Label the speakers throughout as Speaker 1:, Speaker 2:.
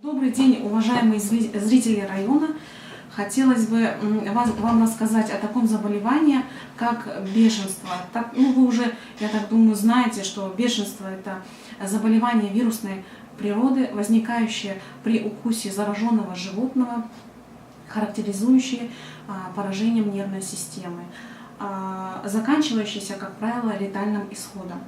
Speaker 1: Добрый день, уважаемые зрители района. Хотелось бы вам рассказать о таком заболевании, как бешенство. Вы уже, я так думаю, знаете, что бешенство – это заболевание вирусной природы, возникающее при укусе зараженного животного, характеризующее поражением нервной системы, заканчивающееся, как правило, летальным исходом.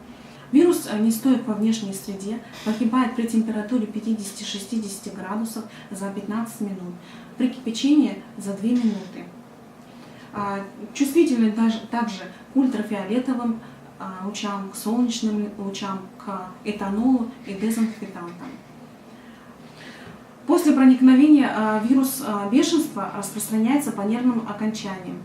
Speaker 1: Вирус не стоит во внешней среде, погибает при температуре 50-60 градусов за 15 минут, при кипячении за 2 минуты. Чувствительны также к ультрафиолетовым лучам, к солнечным лучам, к этанолу и дезинфектантам. После проникновения вирус бешенства распространяется по нервным окончаниям,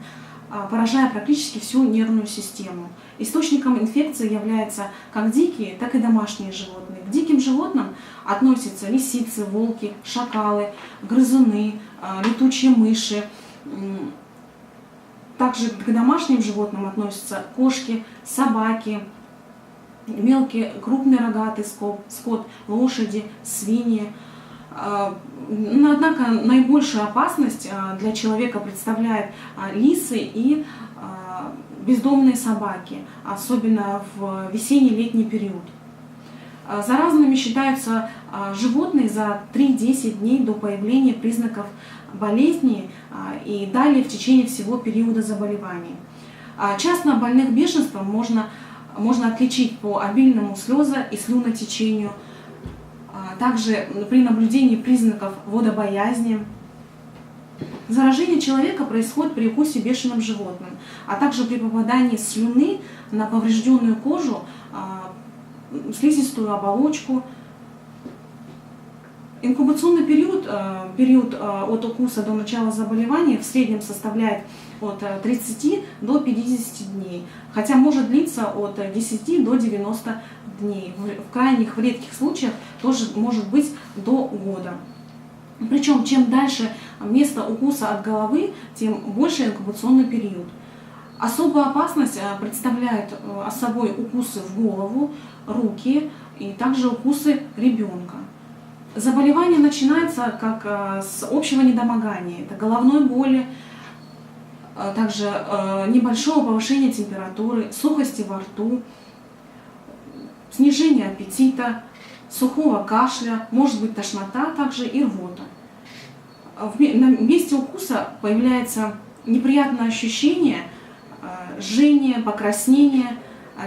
Speaker 1: поражая практически всю нервную систему. Источником инфекции являются как дикие, так и домашние животные. К диким животным относятся лисицы, волки, шакалы, грызуны, летучие мыши. Также к домашним животным относятся кошки, собаки, мелкий, крупный рогатый скот, лошади, свиньи. Однако наибольшую опасность для человека представляют лисы и бездомные собаки, особенно в весенне-летний период. Заразными считаются животные за 3-10 дней до появления признаков болезни и далее в течение всего периода заболевания. Часто больных бешенством можно отличить по обильному слезо- и слюнотечению, также при наблюдении признаков водобоязни. Заражение человека происходит при укусе бешеным животным, а также при попадании слюны на поврежденную кожу, слизистую оболочку. Инкубационный период от укуса до начала заболевания в среднем составляет от 30 до 50 дней, хотя может длиться от 10 до 90 дней. В крайних, в редких случаях тоже может быть до года. Причем, чем дальше место укуса от головы, тем больше инкубационный период. Особую опасность представляют собой укусы в голову, руки и также укусы ребенка. Заболевание начинается как с общего недомогания, это головной боли, также небольшого повышения температуры, сухости во рту, снижение аппетита, сухого кашля, может быть тошнота также и рвота. На месте укуса появляется неприятное ощущение, жжение, покраснение,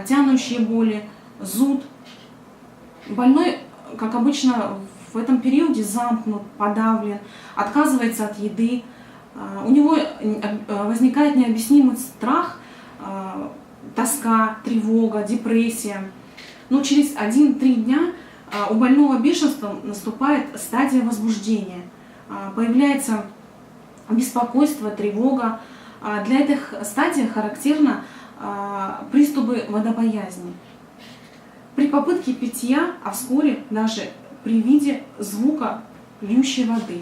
Speaker 1: тянущие боли, зуд. Больной, как обычно, в этом периоде замкнут, подавлен, отказывается от еды. У него возникает необъяснимый страх, тоска, тревога, депрессия. Но через 1-3 дня у больного бешенством наступает стадия возбуждения. Появляется беспокойство, тревога. Для этих стадий характерны приступы водобоязни. При попытке питья, а вскоре даже при виде звука льющей воды.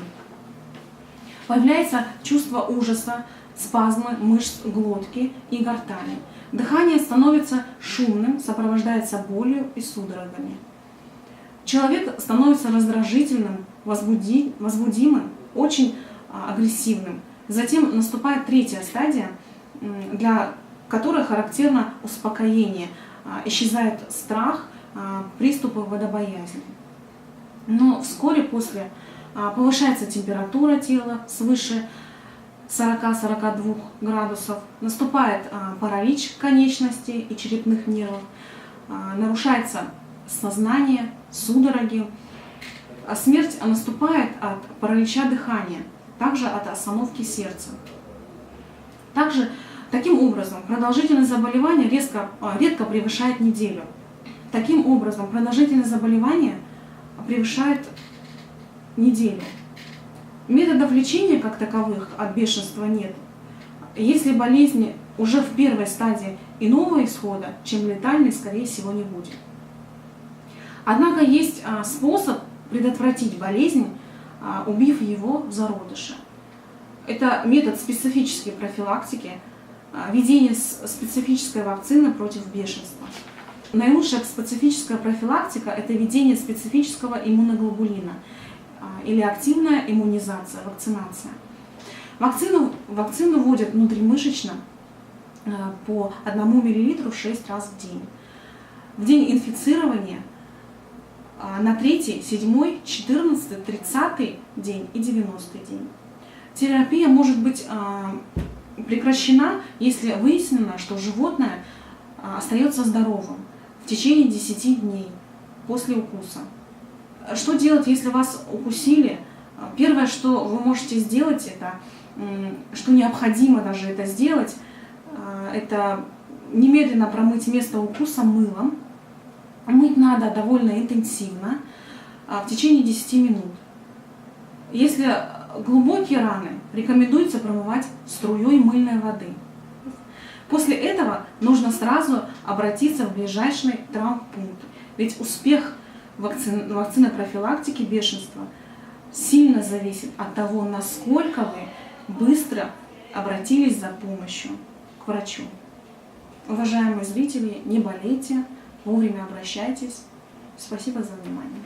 Speaker 1: Появляется чувство ужаса, спазмы мышц глотки и гортани. Дыхание становится шумным, сопровождается болью и судорогами. Человек становится раздражительным, возбудимым, очень агрессивным. Затем наступает 3-я стадия, для которой характерно успокоение, исчезает страх, приступы водобоязни. Но вскоре после повышается температура тела свыше 40-42 градусов, наступает паралич конечностей и черепных нервов, нарушается сознание, судороги. Смерть наступает от паралича дыхания, также от остановки сердца. Таким образом, продолжительность заболевания редко превышает неделю. Таким образом, продолжительность заболевания превышает неделю. Методов лечения как таковых от бешенства нет. Если болезнь уже в первой стадии иного исхода, чем летальной, скорее всего, не будет. Однако есть способ предотвратить болезнь, убив его в зародыше. Это метод специфической профилактики, введение специфической вакцины против бешенства. Наилучшая специфическая профилактика – это введение специфического иммуноглобулина. или активная иммунизация, вакцинация. Вакцину вводят внутримышечно по 1 мл 6 раз в день. В день инфицирования на 3-й, 7-й, 14-й, 30-й день и 90-й день. Терапия может быть прекращена, если выяснено, что животное остается здоровым в течение 10 дней после укуса. Что делать, если вас укусили? Первое, что вы можете сделать, это, что необходимо даже это сделать, это немедленно промыть место укуса мылом. Мыть надо довольно интенсивно, в течение 10 минут. Если глубокие раны, рекомендуется промывать струей мыльной воды. После этого нужно сразу обратиться в ближайший травмпункт. Ведь успех вакцины профилактики бешенства сильно зависит от того, насколько вы быстро обратились за помощью к врачу. Уважаемые зрители, не болейте, вовремя обращайтесь. Спасибо за внимание.